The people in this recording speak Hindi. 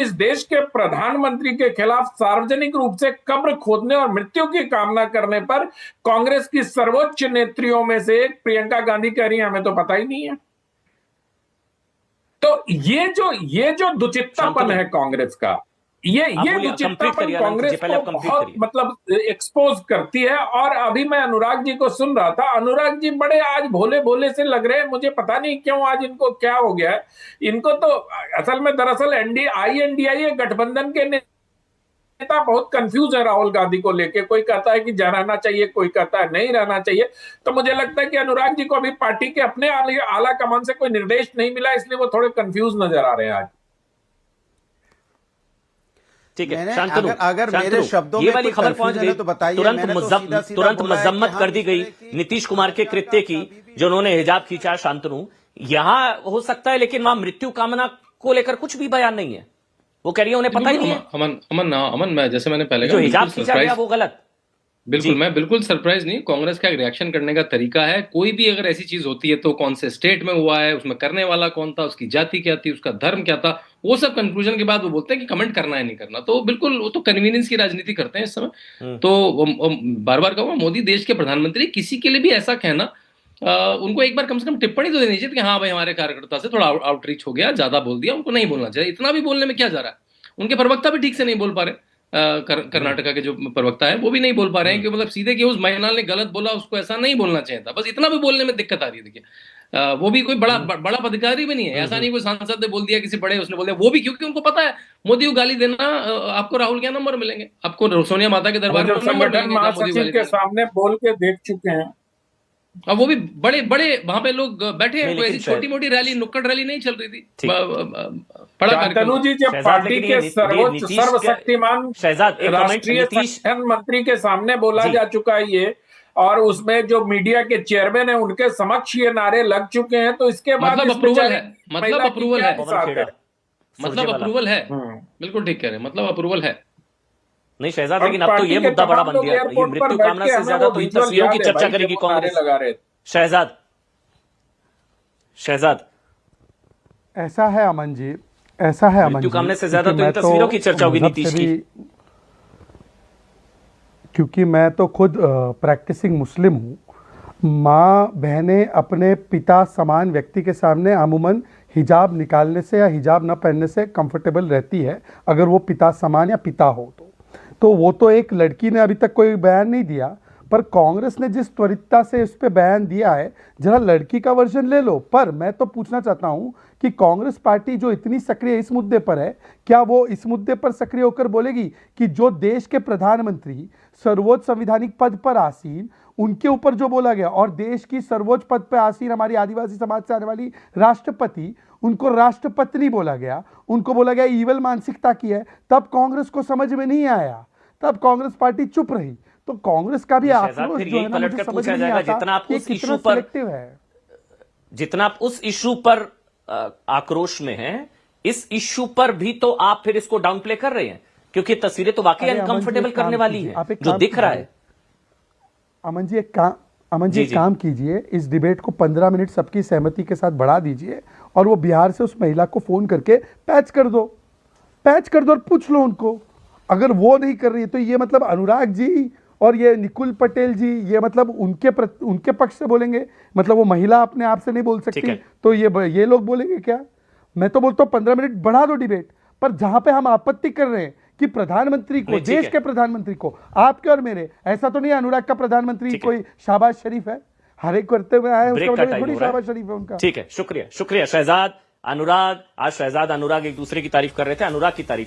इस देश के प्रधानमंत्री के खिलाफ सार्वजनिक रूप से कब्र खोदने और मृत्यु की कामना करने पर कांग्रेस की सर्वोच्च नेत्रियों में से एक प्रियंका गांधी कह रही है हमें तो पता ही नहीं है। तो ये जो दुचित्तापन है कांग्रेस का, ये दुचित्तापन कांग्रेस को बहुत मतलब एक्सपोज करती है। और अभी मैं अनुराग जी को सुन रहा था, अनुराग जी बड़े आज भोले भोले से लग रहे हैं, मुझे पता नहीं क्यों आज इनको क्या हो गया है। इनको तो असल में दरअसल INDIA गठबंधन के नेता बहुत कंफ्यूज है राहुल गांधी को लेके। कोई कहता है कि रहना चाहिए, कोई कहता है नहीं रहना चाहिए। तो मुझे लगता है कि अनुराग जी को अभी पार्टी के अपने आला कमान से कोई निर्देश नहीं मिला, इसलिए वो थोड़े कंफ्यूज नजर आ रहे हैं आज। ठीक है, शांतनु, अगर मेरे शब्दों ये वाली खबर पहुंच गई तो बताइए। तुरंत मजम्मत कर दी गई नीतीश कुमार के कृत्य की, जो उन्होंने हिजाब खींचा। शांतनु, यहां हो सकता है, लेकिन वहां मृत्यु कामना को लेकर कुछ भी बयान नहीं है। वो कह रही है उन्हें पता ही नहीं है। अमन, मैं जैसे मैंने पहले जो हिजाब खींचा गया वो गलत। बिल्कुल, मैं बिल्कुल सरप्राइज नहीं। कांग्रेस का एक रिएक्शन करने का तरीका है। कोई भी अगर ऐसी चीज होती है तो कौन से स्टेट में हुआ है, उसमें करने वाला कौन था, उसकी जाति क्या थी, उसका धर्म क्या था, वो सब कंक्लूजन के बाद वो बोलते हैं कि कमेंट करना है नहीं करना। तो बिल्कुल वो तो कन्वीनियंस की राजनीति करते हैं इस समय। तो बार बार कहूंगा, मोदी देश के प्रधानमंत्री, किसी के लिए भी ऐसा कहना, उनको एक बार कम से कम टिप्पणी तो देनी चाहिए कि हाँ भाई हमारे कार्यकर्ता से थोड़ा आउटरीच हो गया, ज्यादा बोल दिया। उनको नहीं बोलना चाहिए। इतना भी बोलने में क्या जा रहा है। उनके प्रवक्ता भी ठीक से नहीं बोल पा रहे। कर्नाटका के जो प्रवक्ता है वो भी नहीं बोल पा रहे हैं कि मतलब सीधे कि उस महिला ने गलत बोला, उसको ऐसा नहीं बोलना चाहिए था। बस इतना भी बोलने में दिक्कत आ रही है। देखिए, वो भी कोई बड़ा पदाधिकारी भी नहीं है। ऐसा नहीं कोई सांसद ने बोल दिया, किसी बड़े उसने बोल दिया। वो भी क्योंकि उनको पता है मोदी को गाली देना, आपको राहुल के नंबर मिलेंगे, आपको सोनिया माता के दरबार में संगठन महासचिव के सामने बोल के देख चुके हैं। अब वो भी बड़े बड़े वहां पे लोग बैठे हैं। कोई छोटी मोटी रैली, नुक्कड़ रैली नहीं चल रही थी। शांतनु जी, जब पार्टी के सर्वोच्च सर्वशक्तिमान राष्ट्रीय संगठन मंत्री के सामने बोला जा चुका है ये, और उसमें जो मीडिया के चेयरमैन है उनके समक्ष ये नारे लग चुके हैं, तो इसके बाद मतलब अप्रूवल है। बिल्कुल ठीक कह रहे हैं, मतलब अप्रूवल है। नहीं शहजाद, लेकिन अब तो ये मुद्दा बड़ा बन गया। ये मृत्यु कामना से ज्यादा तो इन तस्वीरों की चर्चा करेगी कांग्रेस। शहजाद, ऐसा है अमन जी, ऐसा है अमन जी, मृत्यु कामना से ज्यादा तो इन तस्वीरों की चर्चा होगी नीतीश की। क्योंकि मैं तो खुद प्रैक्टिसिंग मुस्लिम हूँ। माँ बहनें अपने पिता समान व्यक्ति के सामने अमूमन हिजाब निकालने से या हिजाब न पहनने से कंफर्टेबल रहती है, अगर वो पिता समान या पिता हो तो वो तो एक लड़की ने अभी तक कोई बयान नहीं दिया, पर कांग्रेस ने जिस त्वरितता से इस पे बयान दिया है, जरा लड़की का वर्जन ले लो। पर मैं तो पूछना चाहता हूं कि कांग्रेस पार्टी जो इतनी सक्रिय इस मुद्दे पर है, क्या वो इस मुद्दे पर सक्रिय होकर बोलेगी कि जो देश के प्रधानमंत्री सर्वोच्च संवैधानिक पद पर आसीन, उनके ऊपर जो बोला गया, और देश की सर्वोच्च पद पर आसीन हमारी आदिवासी समाज से आने वाली राष्ट्रपति, उनको राष्ट्रपत्नी बोला गया, उनको बोला गया ईवल मानसिकता की है, तब कांग्रेस को समझ में नहीं आया, तब कांग्रेस पार्टी चुप रही। तो कांग्रेस का भी आक्रोश जो है ना, मुझे समझ में नहीं आता, जितना आप उस इशू पर जितना आप उस इशू पर आक्रोश में हैं, इस इशू पर भी तो आप फिर इसको डाउन प्ले कर रहे हैं, क्योंकि तस्वीरें तो वाकई अनकंफर्टेबल करने वाली हैं, जो दिख रहा है। अमन जी एक काम कीजिए, इस डिबेट को 15 मिनट सबकी सहमति के साथ बढ़ा दीजिए, और वो बिहार से उस महिला को फोन करके पैच कर दो और पूछ लो उनको। अगर वो नहीं कर रही है तो ये मतलब अनुराग जी और ये निकुल पटेल जी, ये मतलब उनके पक्ष से बोलेंगे, मतलब वो महिला अपने आप से नहीं बोल सकती, तो ये लोग बोलेंगे क्या? मैं तो बोलता हूँ 15 मिनट बढ़ा दो डिबेट, पर जहां पे हम आपत्ति कर रहे हैं कि प्रधानमंत्री को, देश के प्रधानमंत्री को, आपके और मेरे, ऐसा तो नहीं अनुराग का प्रधानमंत्री कोई शाहबाज शरीफ है, हर एक करते हुए आए, उसका मतलब थोड़ी शाहबाज शरीफ है उनका। ठीक है, शुक्रिया शहजाद। अनुराग, आज शहजाद अनुराग एक दूसरे की तारीफ कर रहे थे, अनुराग की तारीफ